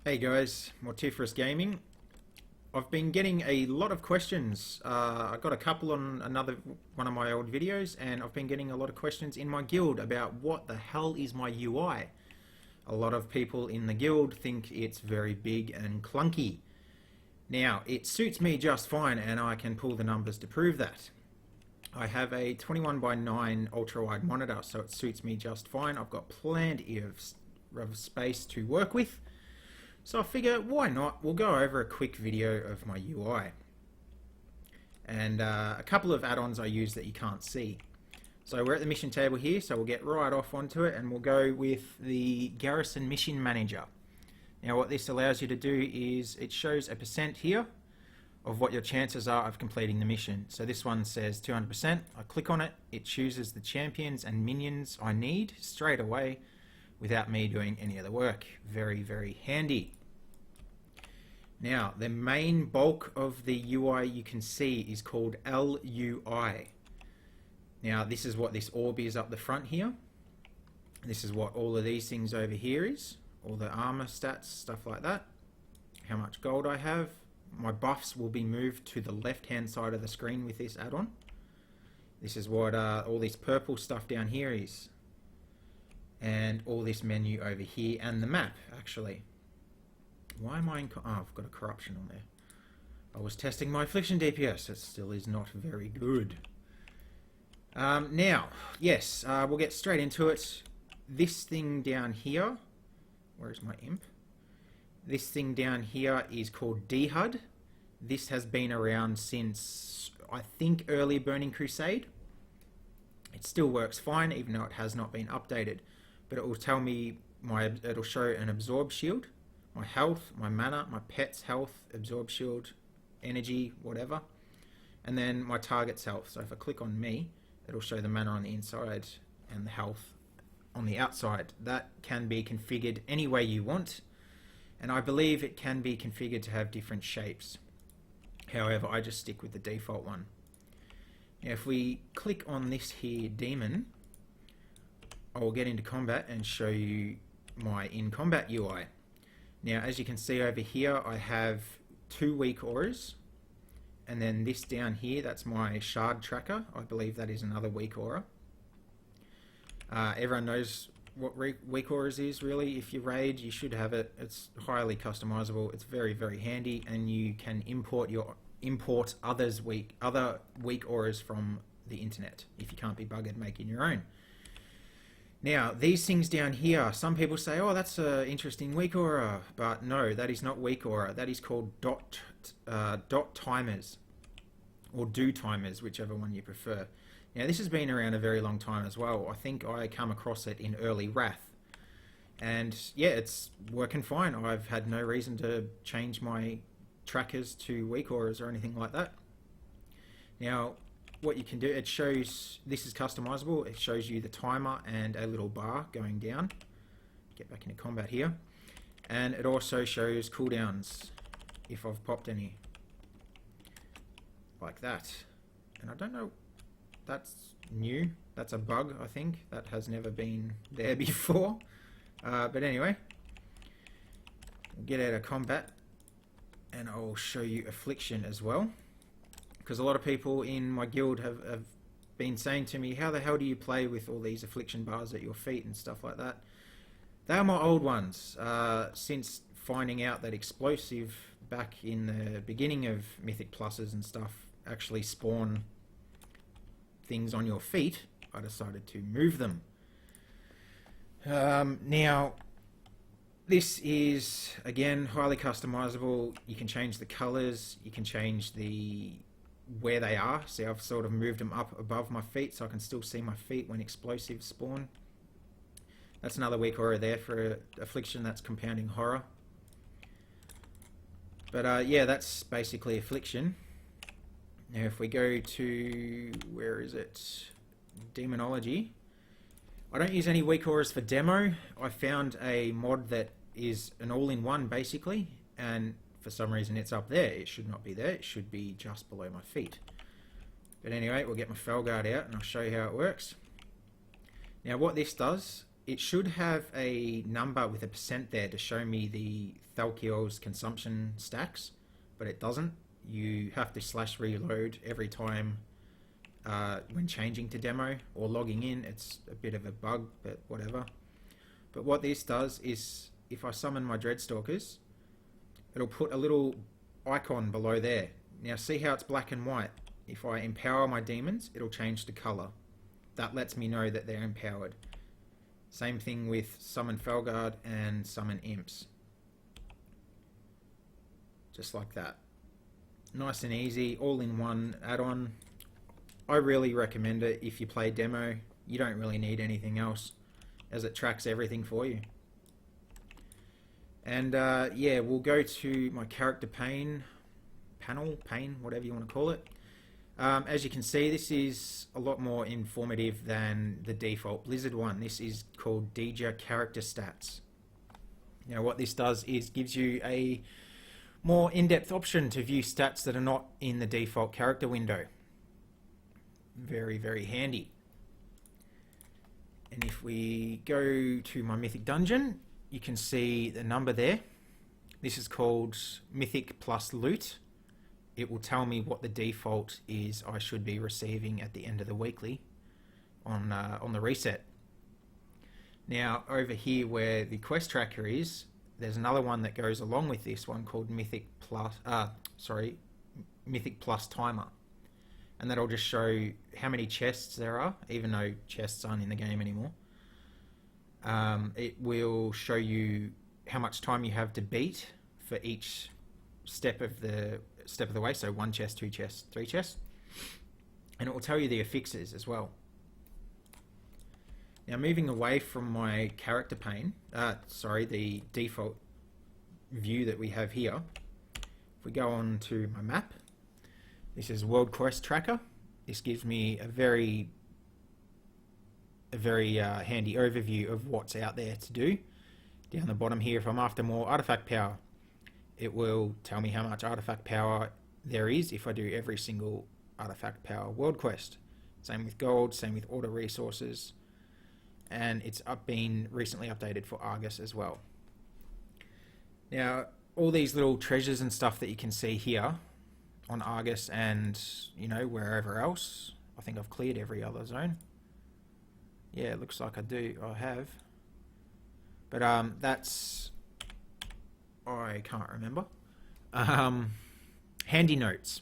Hey guys, Mortiferous Gaming. I've been getting a lot of questions. I got a couple on another one of my old videos, and I've been getting a lot of questions in my guild about what the hell is my UI. A lot of people in the guild think it's very big and clunky. Now, it suits me just fine, and I can pull the numbers to prove that. I have a 21:9 ultra-wide monitor, so it suits me just fine. I've got plenty of space to work with. So I figure, why not? We'll go over a quick video of my UI. And a couple of add-ons I use that you can't see. So we're at the mission table here, so we'll get right off onto it, and we'll go with the Garrison Mission Manager. Now what this allows you to do is, it shows a percent here of what your chances are of completing the mission. So this one says 200%. I click on it, it chooses the champions and minions I need straight away without me doing any other work. Very, very handy. Now, the main bulk of the UI you can see is called LUI. Now, this is what this orb is up the front here. This is what all of these things over here is. All the armor stats, stuff like that. How much gold I have. My buffs will be moved to the left-hand side of the screen with this add-on. This is what all this purple stuff down here is. And all this menu over here, and the map, actually. Why am I in... Oh, I've got a corruption on there. I was testing my affliction DPS. It still is not very good. Now, yes, we'll get straight into it. This thing down here... Where is my imp? This thing down here is called DHUD. This has been around since, I think, early Burning Crusade. It still works fine, even though it has not been updated. But it will tell me, it'll show an absorb shield, my health, my mana, my pet's health, absorb shield, energy, whatever, and then my target's health. So if I click on me, it'll show the mana on the inside and the health on the outside. That can be configured any way you want, and I believe it can be configured to have different shapes. However, I just stick with the default one. Now if we click on this here demon, I will get into combat and show you my in-combat UI. Now, as you can see over here, I have 2 weak auras, and then this down here, that's my shard tracker. I believe that is another weak aura. Everyone knows what weak auras is, really. If you raid, you should have it. It's highly customizable. It's very, very handy, and you can import other weak auras from the internet if you can't be buggered making your own. Now, these things down here, some people say, oh, that's an interesting weak aura, but no, that is not weak aura. That is called dot timers, or do timers, whichever one you prefer. Now, this has been around a very long time as well. I think I come across it in early Wrath, and yeah, it's working fine. I've had no reason to change my trackers to weak auras or anything like that. Now, what you can do, it shows, this is customizable, it shows you the timer and a little bar going down. Get back into combat here. And it also shows cooldowns, if I've popped any. Like that. And I don't know, that's new, that's a bug, I think. That has never been there before. But anyway, we'll get out of combat, and I'll show you affliction as well. Because a lot of people in my guild have been saying to me, how the hell do you play with all these affliction bars at your feet and stuff like that? They are my old ones. Since finding out that explosive back in the beginning of Mythic Pluses and stuff actually spawn things on your feet, I decided to move them. Now, this is, again, highly customizable. You can change the colors, you can change where they are. See, I've sort of moved them up above my feet so I can still see my feet when explosives spawn. That's another weak aura there for affliction. That's compounding horror. But yeah, that's basically affliction. Now if we go to, where is it? Demonology. I don't use any weak auras for demo. I found a mod that is an all-in-one basically, and for some reason it's up there. It should not be there. It should be just below my feet. But anyway, we'll get my Felguard out and I'll show you how it works. Now what this does it should have a number with a percent there to show me the Thalkiel's consumption stacks, but it doesn't. You have to slash reload every time when changing to demo or logging in. It's a bit of a bug, but whatever. But what this does is, if I summon my Dreadstalkers, it'll put a little icon below there. Now see how it's black and white? If I empower my demons, it'll change to color. That lets me know that they're empowered. Same thing with summon Felguard and summon imps. Just like that. Nice and easy, all in one add-on. I really recommend it if you play demo. You don't really need anything else, as it tracks everything for you. And yeah, we'll go to my character pane, whatever you want to call it. As you can see, this is a lot more informative than the default Blizzard one. This is called Dija Character Stats. Now what this does is gives you a more in-depth option to view stats that are not in the default character window. Very, very handy. And if we go to my Mythic Dungeon, you can see the number there. This is called Mythic plus Loot. It will tell me what the default is I should be receiving at the end of the weekly on the reset. Now over here where the quest tracker is, there's another one that goes along with this one called Mythic plus Timer, and that'll just show how many chests there are, even though chests aren't in the game anymore. It will show you how much time you have to beat for each step of the way, so 1 chest, 2 chests, 3 chests, and it will tell you the affixes as well. Now moving away from my character pane, the default view that we have here, if we go on to my map, this is World Quest Tracker. This gives me a very handy overview of what's out there to do. Down the bottom here, if I'm after more artifact power, it will tell me how much artifact power there is if I do every single artifact power world quest. Same with gold, same with order resources, and it's been recently updated for Argus as well. Now all these little treasures and stuff that you can see here on Argus and wherever else, I think I've cleared every other zone. Yeah, it looks like I have, but that's, I can't remember. Handy notes.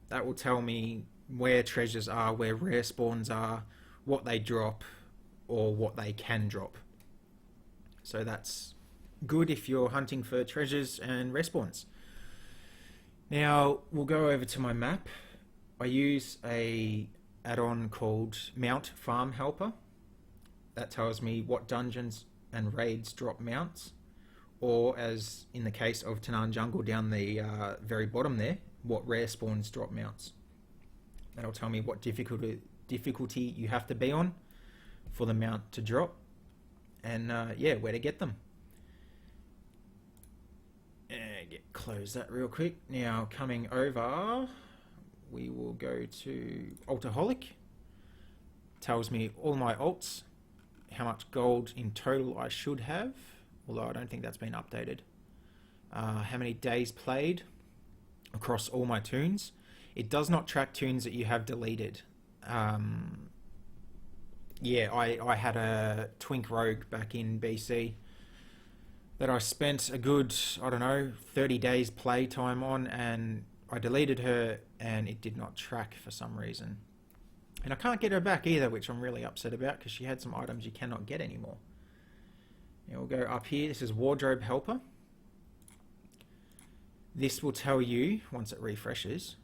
That will tell me where treasures are, where rare spawns are, what they drop, or what they can drop. So that's good if you're hunting for treasures and rare spawns. Now we'll go over to my map. I use a add-on called Mount Farm Helper. That tells me what dungeons and raids drop mounts, or as in the case of Tanan Jungle down the very bottom there, what rare spawns drop mounts. That'll tell me what difficulty you have to be on for the mount to drop, and yeah, where to get them. Close that real quick. Now coming over, we will go to Altaholic. Tells me all my alts, how much gold in total I should have, although I don't think that's been updated. How many days played across all my toons. It does not track toons that you have deleted. Yeah, I had a Twink Rogue back in BC that I spent a good, 30 days play time on, and I deleted her and it did not track for some reason. And I can't get her back either, which I'm really upset about, because she had some items you cannot get anymore. Now we'll go up here. This is Wardrobe Helper. This will tell you, once it refreshes,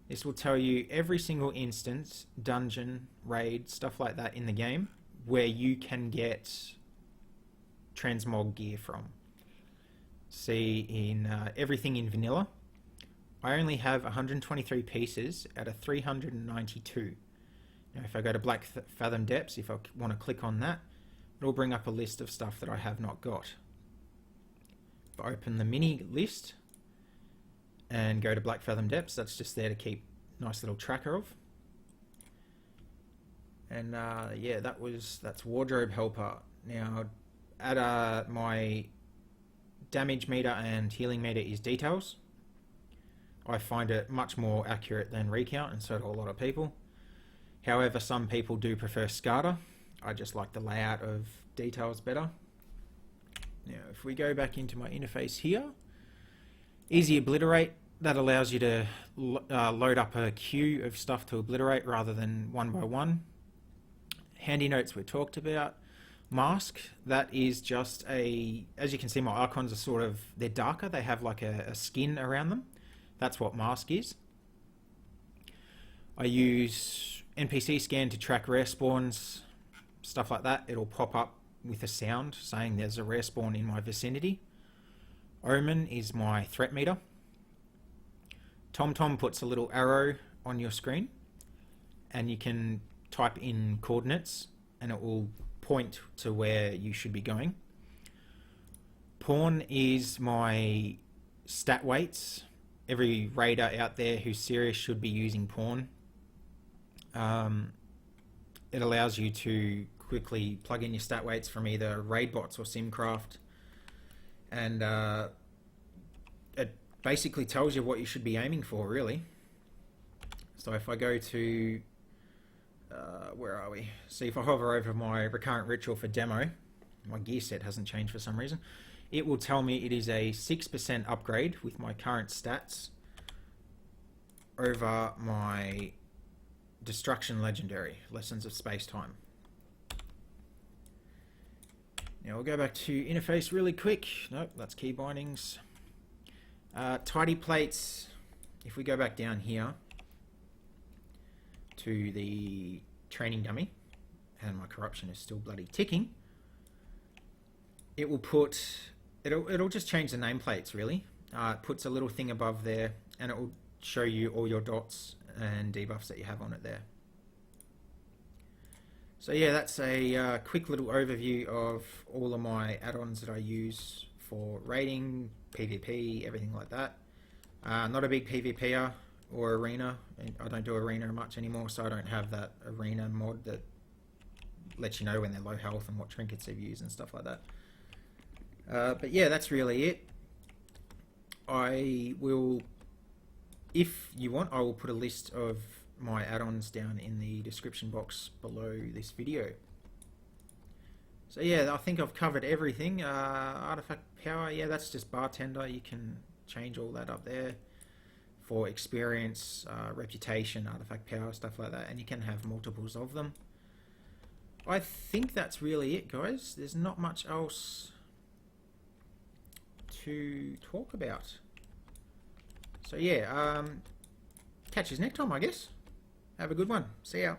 this will tell you every single instance, dungeon, raid, stuff like that in the game, where you can get transmog gear from. See, in everything in vanilla, I only have 123 pieces out of 392. Now if I go to Black Fathom Depths, if I want to click on that, it'll bring up a list of stuff that I have not got. If I open the mini list and go to Black Fathom Depths, that's just there to keep nice little tracker of. And yeah, that's Wardrobe Helper. Now, at my damage meter and healing meter is details. I find it much more accurate than recount, and so do a lot of people. However, some people do prefer scatter. I just like the layout of details better. Now, if we go back into my interface here, easy obliterate. That allows you to load up a queue of stuff to obliterate rather than one by one. Handy notes we talked about. Mask, that is just a, as you can see, my icons are sort of, they're darker. They have like a skin around them. That's what mask is. I use NPC scan to track rare spawns, stuff like that. It'll pop up with a sound saying there's a rare spawn in my vicinity. Omen is my threat meter. TomTom puts a little arrow on your screen, and you can type in coordinates and it will point to where you should be going. Pawn is my stat weights. Every raider out there who's serious should be using Pawn. It allows you to quickly plug in your stat weights from either Raidbots or Simcraft, and it basically tells you what you should be aiming for, really. So if I go to where are we? See, if I hover over my recurrent ritual for demo, my gear set hasn't changed for some reason. It will tell me it is a 6% upgrade with my current stats over my Destruction Legendary, Lessons of Space-Time. Now we'll go back to interface really quick. Nope, that's key bindings. Tidy plates. If we go back down here to the training dummy, and my corruption is still bloody ticking, it will put, it'll just change the nameplates really. It puts a little thing above there, and it will show you all your dots and debuffs that you have on it there. So yeah, that's a quick little overview of all of my add-ons that I use for raiding, PvP, everything like that. Not a big PvPer or arena. I don't do arena much anymore, so I don't have that arena mod that lets you know when they're low health and what trinkets they've used and stuff like that. But yeah, that's really it. I will, if you want, I will put a list of my add-ons down in the description box below this video. So yeah, I think I've covered everything. Artifact power, yeah, that's just bartender. You can change all that up there for experience, reputation, artifact power, stuff like that, and you can have multiples of them. I think that's really it, guys. There's not much else to talk about. So yeah, catch us next time, I guess. Have a good one. See ya.